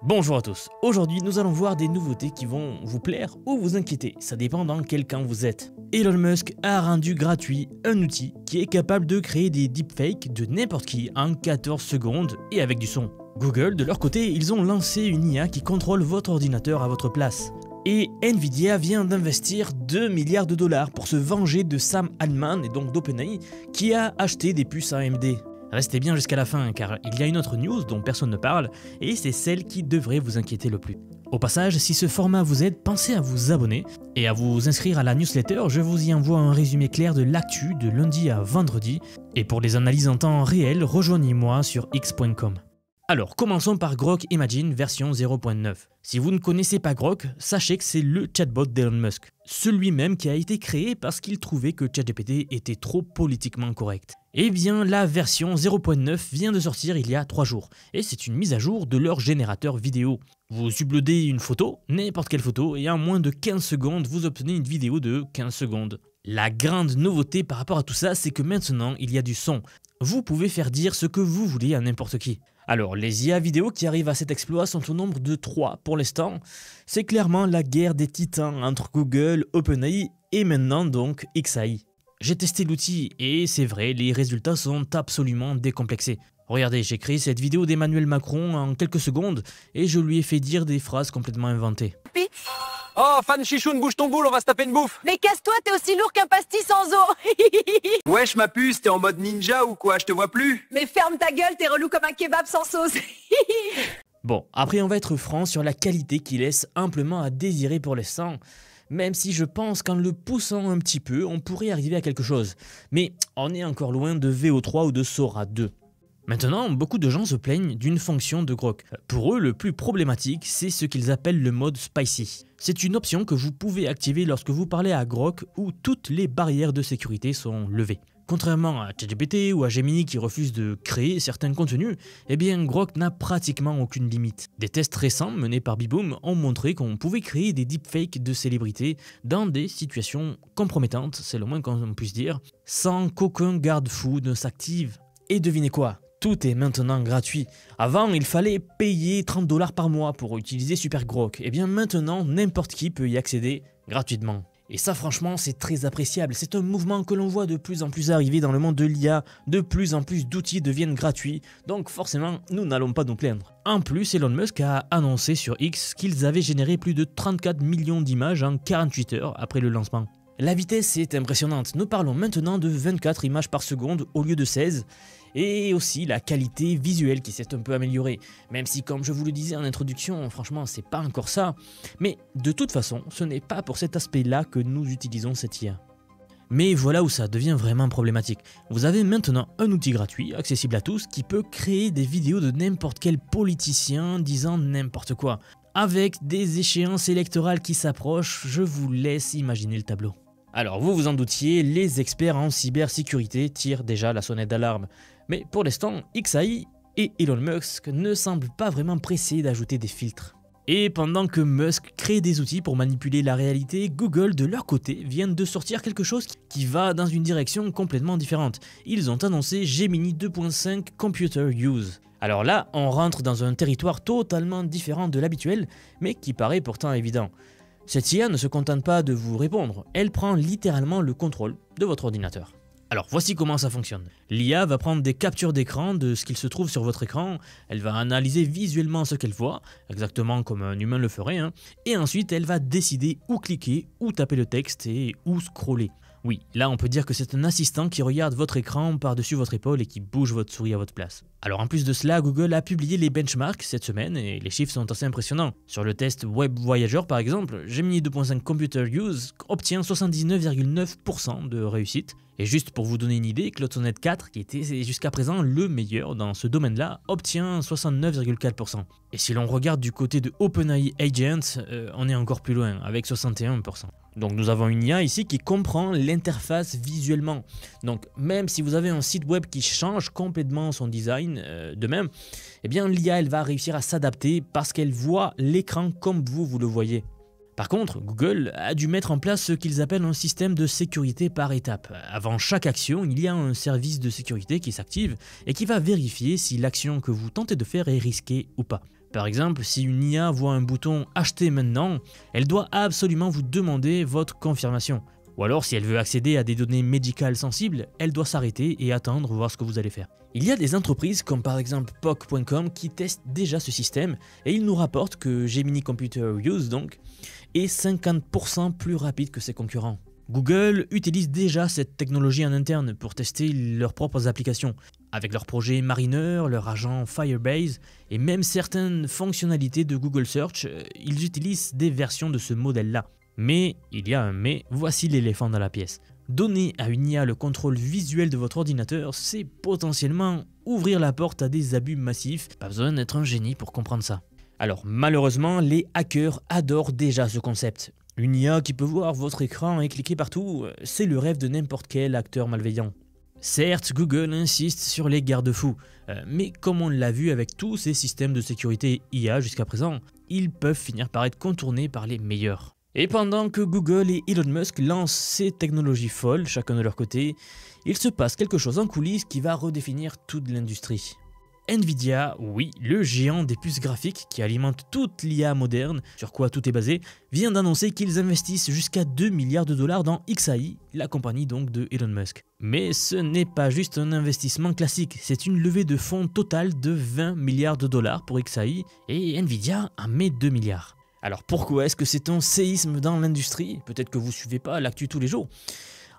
Bonjour à tous, aujourd'hui nous allons voir des nouveautés qui vont vous plaire ou vous inquiéter, ça dépend dans quel camp vous êtes. Elon Musk a rendu gratuit un outil qui est capable de créer des deepfakes de n'importe qui en 14 secondes et avec du son. Google, de leur côté, ils ont lancé une IA qui contrôle votre ordinateur à votre place. Et Nvidia vient d'investir 2 milliards de dollars pour se venger de Sam Altman et donc d'OpenAI qui a acheté des puces AMD. Restez bien jusqu'à la fin car il y a une autre news dont personne ne parle et c'est celle qui devrait vous inquiéter le plus. Au passage, si ce format vous aide, pensez à vous abonner et à vous inscrire à la newsletter, je vous y envoie un résumé clair de l'actu de lundi à vendredi. Et pour les analyses en temps réel, rejoignez-moi sur x.com. Alors, commençons par Grok Imagine version 0.9. Si vous ne connaissez pas Grok, sachez que c'est le chatbot d'Elon Musk. Celui même qui a été créé parce qu'il trouvait que ChatGPT était trop politiquement correct. Eh bien, la version 0.9 vient de sortir il y a 3 jours, et c'est une mise à jour de leur générateur vidéo. Vous uploadez une photo, n'importe quelle photo, et en moins de 15 secondes, vous obtenez une vidéo de 15 secondes. La grande nouveauté par rapport à tout ça, c'est que maintenant, il y a du son. Vous pouvez faire dire ce que vous voulez à n'importe qui. Alors, les IA vidéo qui arrivent à cet exploit sont au nombre de 3 pour l'instant. C'est clairement la guerre des titans entre Google, OpenAI et maintenant donc XAI. J'ai testé l'outil et c'est vrai, les résultats sont absolument décomplexés. Regardez, j'ai créé cette vidéo d'Emmanuel Macron en quelques secondes et je lui ai fait dire des phrases complètement inventées. Oh, fan chichoune, bouge ton boule, on va se taper une bouffe. Mais casse-toi, t'es aussi lourd qu'un pastis sans eau. Wesh, ma puce, t'es en mode ninja ou quoi? Je te vois plus. Mais ferme ta gueule, t'es relou comme un kebab sans sauce. Bon, après on va être franc sur la qualité qui laisse amplement à désirer pour l'instant. Même si je pense qu'en le poussant un petit peu, on pourrait arriver à quelque chose. Mais on est encore loin de VO3 ou de Sora 2. Maintenant, beaucoup de gens se plaignent d'une fonction de Grok. Pour eux, le plus problématique, c'est ce qu'ils appellent le mode Spicy. C'est une option que vous pouvez activer lorsque vous parlez à Grok où toutes les barrières de sécurité sont levées. Contrairement à ChatGPT ou à Gemini qui refusent de créer certains contenus, eh bien Grok n'a pratiquement aucune limite. Des tests récents menés par Beboom ont montré qu'on pouvait créer des deepfakes de célébrités dans des situations compromettantes, c'est le moins qu'on puisse dire, sans qu'aucun garde-fou ne s'active. Et devinez quoi ? Tout est maintenant gratuit. Avant, il fallait payer 30 $ par mois pour utiliser Super Grok. Et bien maintenant, n'importe qui peut y accéder gratuitement. Et ça franchement, c'est très appréciable. C'est un mouvement que l'on voit de plus en plus arriver dans le monde de l'IA. De plus en plus d'outils deviennent gratuits. Donc forcément, nous n'allons pas nous plaindre. En plus, Elon Musk a annoncé sur X qu'ils avaient généré plus de 34 millions d'images en 48 heures après le lancement. La vitesse est impressionnante. Nous parlons maintenant de 24 images par seconde au lieu de 16. Et aussi la qualité visuelle qui s'est un peu améliorée. Même si, comme je vous le disais en introduction, franchement, c'est pas encore ça. Mais de toute façon, ce n'est pas pour cet aspect-là que nous utilisons cette IA. Mais voilà où ça devient vraiment problématique. Vous avez maintenant un outil gratuit, accessible à tous, qui peut créer des vidéos de n'importe quel politicien disant n'importe quoi. Avec des échéances électorales qui s'approchent, je vous laisse imaginer le tableau. Alors vous vous en doutiez, les experts en cybersécurité tirent déjà la sonnette d'alarme. Mais pour l'instant, XAI et Elon Musk ne semblent pas vraiment pressés d'ajouter des filtres. Et pendant que Musk crée des outils pour manipuler la réalité, Google de leur côté viennent de sortir quelque chose qui va dans une direction complètement différente. Ils ont annoncé Gemini 2.5 Computer Use. Alors là, on rentre dans un territoire totalement différent de l'habituel, mais qui paraît pourtant évident. Cette IA ne se contente pas de vous répondre, elle prend littéralement le contrôle de votre ordinateur. Alors voici comment ça fonctionne. L'IA va prendre des captures d'écran de ce qu'il se trouve sur votre écran, elle va analyser visuellement ce qu'elle voit, exactement comme un humain le ferait, et ensuite elle va décider où cliquer, où taper le texte et où scroller. Oui, là on peut dire que c'est un assistant qui regarde votre écran par-dessus votre épaule et qui bouge votre souris à votre place. Alors en plus de cela, Google a publié les benchmarks cette semaine et les chiffres sont assez impressionnants. Sur le test Web Voyager par exemple, Gemini 2.5 Computer Use obtient 79,9% de réussite. Et juste pour vous donner une idée, Claude Sonnet 4, qui était jusqu'à présent le meilleur dans ce domaine-là, obtient 69,4%. Et si l'on regarde du côté de OpenAI Agent, on est encore plus loin, avec 61%. Donc nous avons une IA ici qui comprend l'interface visuellement. Donc même si vous avez un site web qui change complètement son design de même, eh bien l'IA elle va réussir à s'adapter parce qu'elle voit l'écran comme vous le voyez. Par contre, Google a dû mettre en place ce qu'ils appellent un système de sécurité par étapes. Avant chaque action, il y a un service de sécurité qui s'active et qui va vérifier si l'action que vous tentez de faire est risquée ou pas. Par exemple, si une IA voit un bouton « Acheter maintenant », elle doit absolument vous demander votre confirmation. Ou alors, si elle veut accéder à des données médicales sensibles, elle doit s'arrêter et attendre voir ce que vous allez faire. Il y a des entreprises comme par exemple POC.com qui testent déjà ce système et ils nous rapportent que Gemini Computer Use donc est 50% plus rapide que ses concurrents. Google utilise déjà cette technologie en interne pour tester leurs propres applications, avec leur projet Mariner, leur agent Firebase et même certaines fonctionnalités de Google Search, ils utilisent des versions de ce modèle-là. Mais, il y a un mais, voici l'éléphant dans la pièce. Donner à une IA le contrôle visuel de votre ordinateur, c'est potentiellement ouvrir la porte à des abus massifs, pas besoin d'être un génie pour comprendre ça. Alors malheureusement, les hackers adorent déjà ce concept. Une IA qui peut voir votre écran et cliquer partout, c'est le rêve de n'importe quel acteur malveillant. Certes, Google insiste sur les garde-fous, mais comme on l'a vu avec tous ces systèmes de sécurité IA jusqu'à présent, ils peuvent finir par être contournés par les meilleurs. Et pendant que Google et Elon Musk lancent ces technologies folles, chacun de leur côté, il se passe quelque chose en coulisses qui va redéfinir toute l'industrie. Nvidia, oui, le géant des puces graphiques qui alimente toute l'IA moderne, sur quoi tout est basé, vient d'annoncer qu'ils investissent jusqu'à 2 milliards de dollars dans XAI, la compagnie donc de Elon Musk. Mais ce n'est pas juste un investissement classique, c'est une levée de fonds totale de 20 milliards de dollars pour XAI et Nvidia en met 2 milliards. Alors pourquoi est-ce que c'est un séisme dans l'industrie? Peut-être que vous ne suivez pas l'actu tous les jours.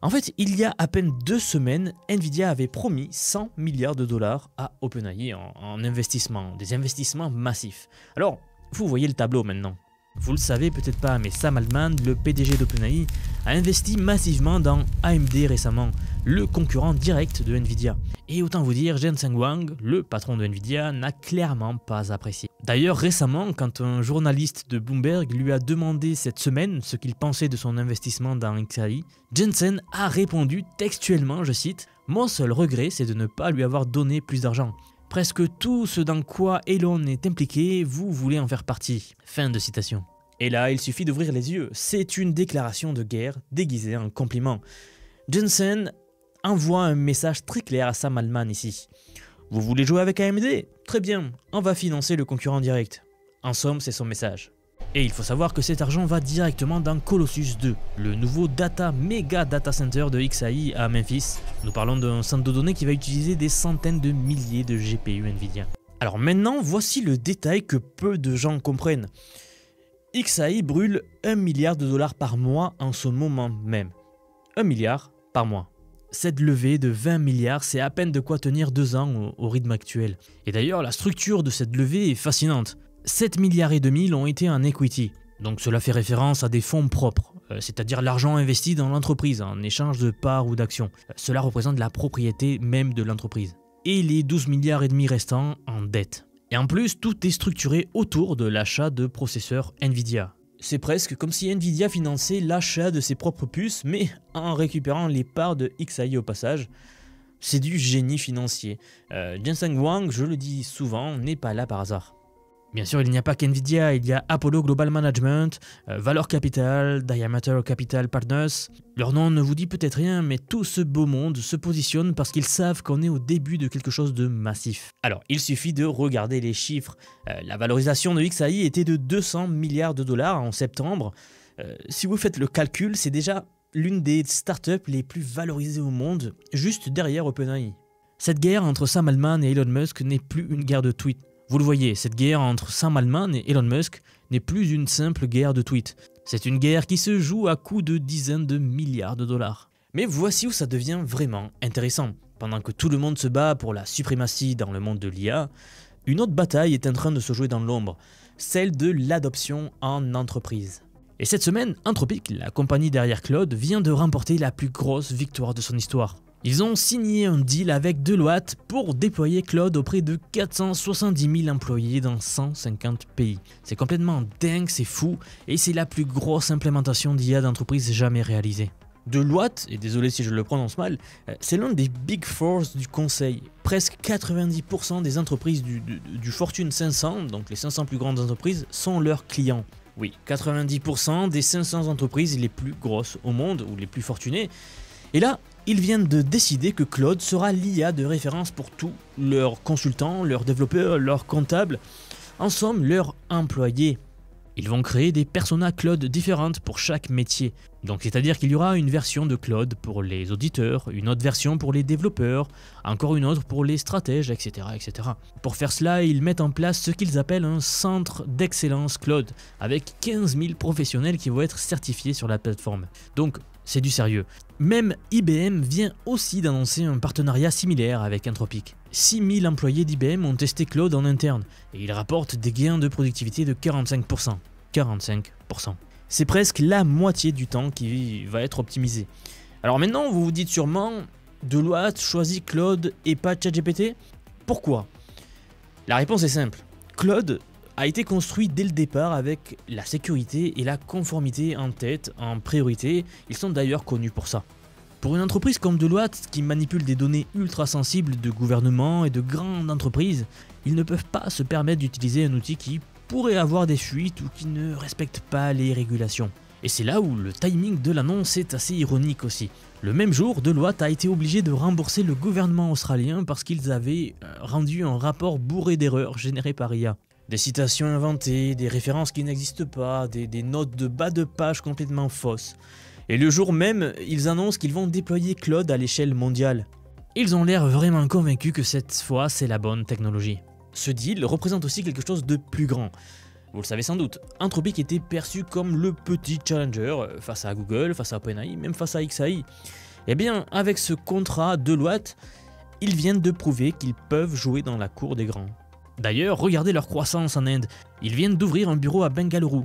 En fait, il y a à peine 2 semaines, Nvidia avait promis 100 milliards de dollars à OpenAI en investissement, des investissements massifs. Alors, vous voyez le tableau maintenant. Vous le savez peut-être pas, mais Sam Altman, le PDG d'OpenAI, a investi massivement dans AMD récemment, le concurrent direct de Nvidia. Et autant vous dire, Jensen Huang, le patron de Nvidia, n'a clairement pas apprécié. D'ailleurs, récemment, quand un journaliste de Bloomberg lui a demandé cette semaine ce qu'il pensait de son investissement dans XAI, Jensen a répondu textuellement, je cite, « Mon seul regret, c'est de ne pas lui avoir donné plus d'argent. Presque tout ce dans quoi Elon est impliqué, vous voulez en faire partie. » Fin de citation. Et là, il suffit d'ouvrir les yeux. C'est une déclaration de guerre déguisée en compliment. Jensen envoie un message très clair à Sam Altman ici. Vous voulez jouer avec AMD? Très bien, on va financer le concurrent direct. En somme, c'est son message. Et il faut savoir que cet argent va directement dans Colossus 2, le nouveau méga data center de XAI à Memphis. Nous parlons d'un centre de données qui va utiliser des centaines de milliers de GPU Nvidia. Alors maintenant, voici le détail que peu de gens comprennent. XAI brûle 1 milliard de dollars par mois en ce moment même. 1 milliard par mois. Cette levée de 20 milliards, c'est à peine de quoi tenir 2 ans au rythme actuel. Et d'ailleurs, la structure de cette levée est fascinante. 7 milliards et demi l'ont été en equity. Donc cela fait référence à des fonds propres, c'est-à-dire l'argent investi dans l'entreprise en échange de parts ou d'actions. Cela représente la propriété même de l'entreprise. Et les 12 milliards et demi restants en dette. Et en plus, tout est structuré autour de l'achat de processeurs Nvidia. C'est presque comme si Nvidia finançait l'achat de ses propres puces, mais en récupérant les parts de XAI au passage. C'est du génie financier. Jensen Huang, je le dis souvent, n'est pas là par hasard. Bien sûr, il n'y a pas qu'Nvidia, il y a Apollo Global Management, Valor Capital, Diameter Capital Partners. Leur nom ne vous dit peut-être rien, mais tout ce beau monde se positionne parce qu'ils savent qu'on est au début de quelque chose de massif. Alors, il suffit de regarder les chiffres. La valorisation de XAI était de 200 milliards de dollars en septembre. Si vous faites le calcul, c'est déjà l'une des startups les plus valorisées au monde, juste derrière OpenAI. Cette guerre entre Sam Altman et Elon Musk n'est plus une guerre de tweets. Vous le voyez, cette guerre entre Sam Altman et Elon Musk n'est plus une simple guerre de tweets. C'est une guerre qui se joue à coups de dizaines de milliards de dollars. Mais voici où ça devient vraiment intéressant. Pendant que tout le monde se bat pour la suprématie dans le monde de l'IA, une autre bataille est en train de se jouer dans l'ombre, celle de l'adoption en entreprise. Et cette semaine, Anthropic, la compagnie derrière Claude, vient de remporter la plus grosse victoire de son histoire. Ils ont signé un deal avec Deloitte pour déployer Claude auprès de 470 000 employés dans 150 pays. C'est complètement dingue, c'est fou, et c'est la plus grosse implémentation d'IA d'entreprise jamais réalisée. Deloitte, et désolé si je le prononce mal, c'est l'un des Big Four du conseil. Presque 90% des entreprises du Fortune 500, donc les 500 plus grandes entreprises, sont leurs clients. Oui, 90% des 500 entreprises les plus grosses au monde, ou les plus fortunées. Et là, ils viennent de décider que Claude sera l'IA de référence pour tous leurs consultants, leurs développeurs, leurs comptables. En somme, leurs employés. Ils vont créer des personas Claude différentes pour chaque métier. Donc c'est-à-dire qu'il y aura une version de Claude pour les auditeurs, une autre version pour les développeurs, encore une autre pour les stratèges, etc. etc. Pour faire cela, ils mettent en place ce qu'ils appellent un centre d'excellence Claude, avec 15 000 professionnels qui vont être certifiés sur la plateforme. Donc c'est du sérieux. Même IBM vient aussi d'annoncer un partenariat similaire avec Anthropic. 6 000 employés d'IBM ont testé Claude en interne et ils rapportent des gains de productivité de 45%. 45%. C'est presque la moitié du temps qui va être optimisé. Alors maintenant, vous vous dites sûrement, Deloitte choisit Claude et pas ChatGPT? Pourquoi? La réponse est simple. Claude a été construit dès le départ avec la sécurité et la conformité en tête, en priorité. Ils sont d'ailleurs connus pour ça. Pour une entreprise comme Deloitte, qui manipule des données ultra sensibles de gouvernements et de grandes entreprises, ils ne peuvent pas se permettre d'utiliser un outil qui pourrait avoir des fuites ou qui ne respecte pas les régulations. Et c'est là où le timing de l'annonce est assez ironique aussi. Le même jour, Deloitte a été obligé de rembourser le gouvernement australien parce qu'ils avaient rendu un rapport bourré d'erreurs généré par IA. Des citations inventées, des références qui n'existent pas, des notes de bas de page complètement fausses. Et le jour même, ils annoncent qu'ils vont déployer Claude à l'échelle mondiale. Ils ont l'air vraiment convaincus que cette fois c'est la bonne technologie. Ce deal représente aussi quelque chose de plus grand. Vous le savez sans doute, Anthropic était perçu comme le petit challenger face à Google, face à OpenAI, même face à XAI. Eh bien, avec ce contrat Deloitte, ils viennent de prouver qu'ils peuvent jouer dans la cour des grands. D'ailleurs, regardez leur croissance en Inde. Ils viennent d'ouvrir un bureau à Bengaluru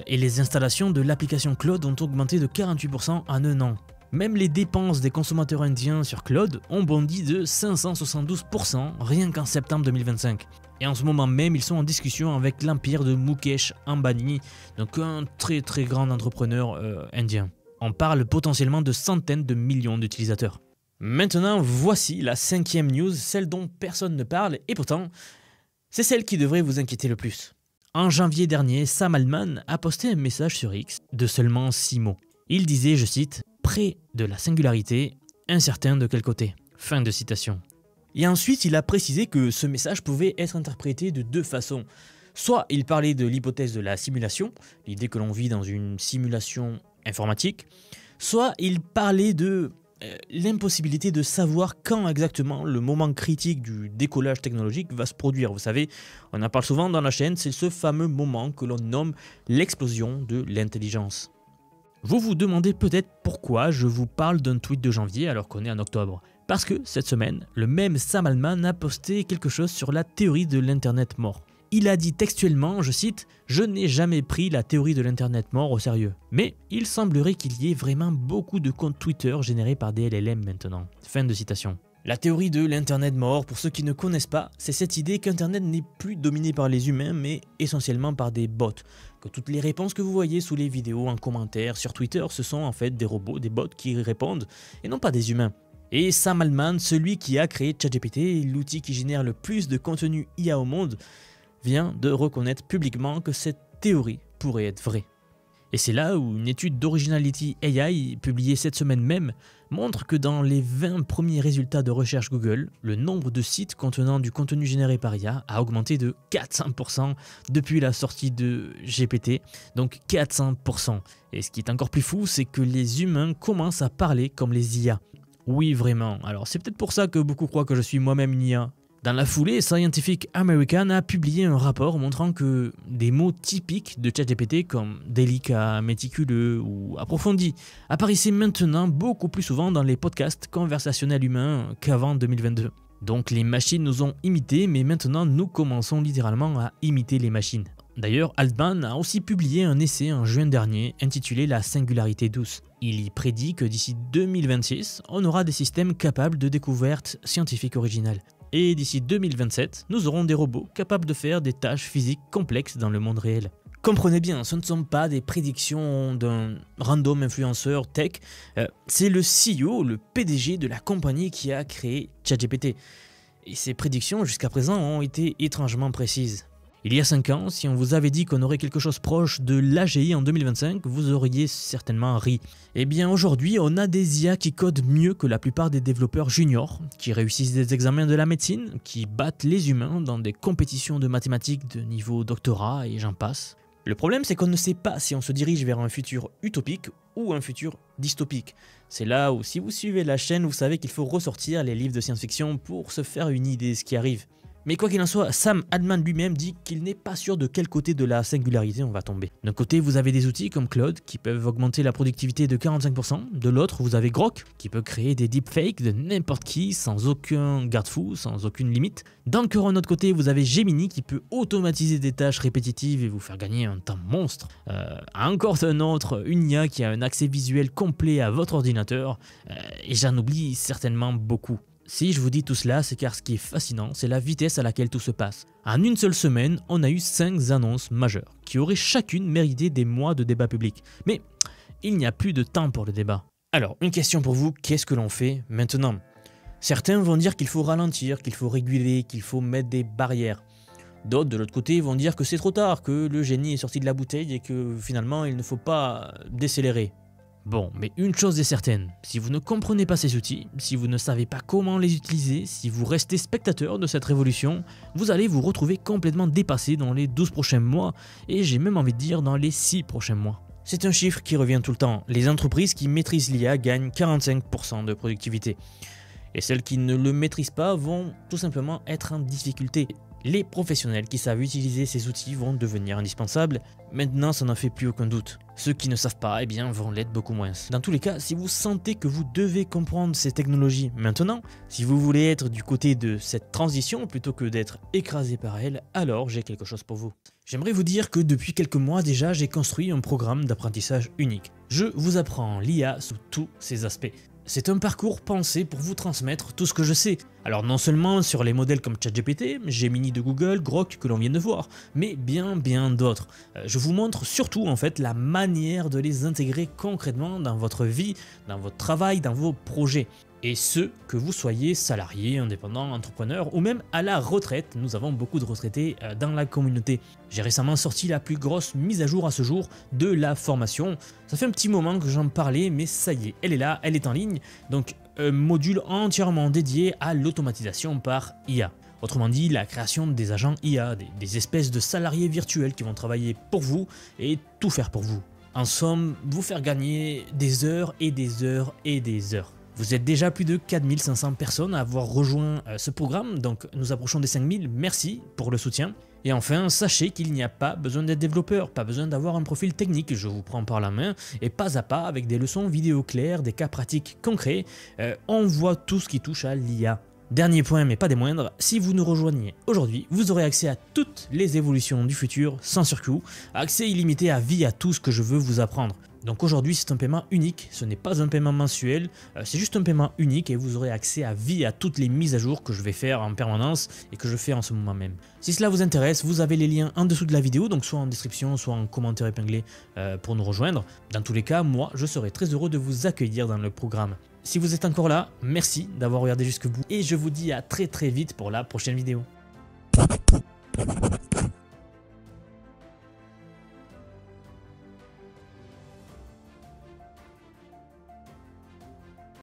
et les installations de l'application Claude ont augmenté de 48% en un an. Même les dépenses des consommateurs indiens sur Claude ont bondi de 572% rien qu'en septembre 2025. Et en ce moment même, ils sont en discussion avec l'empire de Mukesh Ambani, donc un très grand entrepreneur indien. On parle potentiellement de centaines de millions d'utilisateurs. Maintenant, voici la 5e news, celle dont personne ne parle, et pourtant, c'est celle qui devrait vous inquiéter le plus. En janvier dernier, Sam Altman a posté un message sur X de seulement 6 mots. Il disait, je cite, « Près de la singularité, incertain de quel côté ?» Fin de citation. Et ensuite, il a précisé que ce message pouvait être interprété de deux façons. Soit il parlait de l'hypothèse de la simulation, l'idée que l'on vit dans une simulation informatique, soit il parlait de l'impossibilité de savoir quand exactement le moment critique du décollage technologique va se produire. Vous savez, on en parle souvent dans la chaîne, c'est ce fameux moment que l'on nomme l'explosion de l'intelligence. Vous vous demandez peut-être pourquoi je vous parle d'un tweet de janvier alors qu'on est en octobre. Parce que cette semaine, le même Sam Altman a posté quelque chose sur la théorie de l'internet mort. Il a dit textuellement, je cite, « Je n'ai jamais pris la théorie de l'internet mort au sérieux. » Mais il semblerait qu'il y ait vraiment beaucoup de comptes Twitter générés par des LLM maintenant. Fin de citation. La théorie de l'internet mort, pour ceux qui ne connaissent pas, c'est cette idée qu'Internet n'est plus dominé par les humains, mais essentiellement par des bots. Que toutes les réponses que vous voyez sous les vidéos, en commentaire, sur Twitter, ce sont en fait des robots, des bots qui répondent, et non pas des humains. Et Sam Altman, celui qui a créé ChatGPT, l'outil qui génère le plus de contenu IA au monde, vient de reconnaître publiquement que cette théorie pourrait être vraie. Et c'est là où une étude d'Originality AI, publiée cette semaine même, montre que dans les 20 premiers résultats de recherche Google, le nombre de sites contenant du contenu généré par IA a augmenté de 400% depuis la sortie de GPT, donc 400%. Et ce qui est encore plus fou, c'est que les humains commencent à parler comme les IA. Oui, vraiment. Alors c'est peut-être pour ça que beaucoup croient que je suis moi-même une IA. Dans la foulée, Scientific American a publié un rapport montrant que des mots typiques de ChatGPT comme délicat, méticuleux ou approfondi apparaissaient maintenant beaucoup plus souvent dans les podcasts conversationnels humains qu'avant 2022. Donc les machines nous ont imités, mais maintenant nous commençons littéralement à imiter les machines. D'ailleurs, Altman a aussi publié un essai en juin dernier intitulé La singularité douce. Il y prédit que d'ici 2026, on aura des systèmes capables de découvertes scientifiques originales. Et d'ici 2027, nous aurons des robots capables de faire des tâches physiques complexes dans le monde réel. Comprenez bien, ce ne sont pas des prédictions d'un random influenceur tech, c'est le CEO, le PDG de la compagnie qui a créé ChatGPT. Et ces prédictions jusqu'à présent ont été étrangement précises. Il y a 5 ans, si on vous avait dit qu'on aurait quelque chose proche de l'AGI en 2025, vous auriez certainement ri. Eh bien aujourd'hui, on a des IA qui codent mieux que la plupart des développeurs juniors, qui réussissent des examens de la médecine, qui battent les humains dans des compétitions de mathématiques de niveau doctorat et j'en passe. Le problème, c'est qu'on ne sait pas si on se dirige vers un futur utopique ou un futur dystopique. C'est là où, si vous suivez la chaîne, vous savez qu'il faut ressortir les livres de science-fiction pour se faire une idée de ce qui arrive. Mais quoi qu'il en soit, Sam Altman lui-même dit qu'il n'est pas sûr de quel côté de la singularité on va tomber. D'un côté, vous avez des outils comme Claude qui peuvent augmenter la productivité de 45%. De l'autre, vous avez Grok qui peut créer des deepfakes de n'importe qui sans aucun garde-fou, sans aucune limite. D'encore un autre côté, vous avez Gemini qui peut automatiser des tâches répétitives et vous faire gagner un temps monstre. Encore un autre, une IA qui a un accès visuel complet à votre ordinateur. Et j'en oublie certainement beaucoup. Si je vous dis tout cela, c'est car ce qui est fascinant, c'est la vitesse à laquelle tout se passe. En une seule semaine, on a eu 5 annonces majeures, qui auraient chacune mérité des mois de débat public. Mais il n'y a plus de temps pour le débat. Alors, une question pour vous, qu'est-ce que l'on fait maintenant? Certains vont dire qu'il faut ralentir, qu'il faut réguler, qu'il faut mettre des barrières. D'autres, de l'autre côté, vont dire que c'est trop tard, que le génie est sorti de la bouteille et que finalement, il ne faut pas décélérer. Bon, mais une chose est certaine, si vous ne comprenez pas ces outils, si vous ne savez pas comment les utiliser, si vous restez spectateur de cette révolution, vous allez vous retrouver complètement dépassé dans les 12 prochains mois, et j'ai même envie de dire dans les 6 prochains mois. C'est un chiffre qui revient tout le temps, les entreprises qui maîtrisent l'IA gagnent 45% de productivité. Et celles qui ne le maîtrisent pas vont tout simplement être en difficulté. Les professionnels qui savent utiliser ces outils vont devenir indispensables. Maintenant, ça n'en fait plus aucun doute. Ceux qui ne savent pas, eh bien, vont l'être beaucoup moins. Dans tous les cas, si vous sentez que vous devez comprendre ces technologies maintenant, si vous voulez être du côté de cette transition plutôt que d'être écrasé par elle, alors j'ai quelque chose pour vous. J'aimerais vous dire que depuis quelques mois déjà, j'ai construit un programme d'apprentissage unique. Je vous apprends l'IA sous tous ses aspects. C'est un parcours pensé pour vous transmettre tout ce que je sais. Alors non seulement sur les modèles comme ChatGPT, Gemini de Google, Grok que l'on vient de voir, mais bien d'autres. Je vous montre surtout en fait la manière de les intégrer concrètement dans votre vie, dans votre travail, dans vos projets. Et ce, que vous soyez salarié, indépendant, entrepreneur ou même à la retraite, nous avons beaucoup de retraités dans la communauté. J'ai récemment sorti la plus grosse mise à jour à ce jour de la formation. Ça fait un petit moment que j'en parlais, mais ça y est, elle est là, elle est en ligne. Donc un module entièrement dédié à l'automatisation par IA. Autrement dit, la création des agents IA, des espèces de salariés virtuels qui vont travailler pour vous et tout faire pour vous. En somme, vous faire gagner des heures et des heures et des heures. Vous êtes déjà plus de 4500 personnes à avoir rejoint ce programme, donc nous approchons des 5000, merci pour le soutien. Et enfin, sachez qu'il n'y a pas besoin d'être développeur, pas besoin d'avoir un profil technique, je vous prends par la main, et pas à pas, avec des leçons vidéo claires, des cas pratiques concrets, on voit tout ce qui touche à l'IA. Dernier point, mais pas des moindres, si vous nous rejoignez aujourd'hui, vous aurez accès à toutes les évolutions du futur sans surcoût, accès illimité à vie à tout ce que je veux vous apprendre. Donc aujourd'hui c'est un paiement unique, ce n'est pas un paiement mensuel, c'est juste un paiement unique et vous aurez accès à vie à toutes les mises à jour que je vais faire en permanence et que je fais en ce moment même. Si cela vous intéresse, vous avez les liens en dessous de la vidéo, donc soit en description, soit en commentaire épinglé pour nous rejoindre. Dans tous les cas, moi je serai très heureux de vous accueillir dans le programme. Si vous êtes encore là, merci d'avoir regardé jusqu'au bout et je vous dis à très vite pour la prochaine vidéo.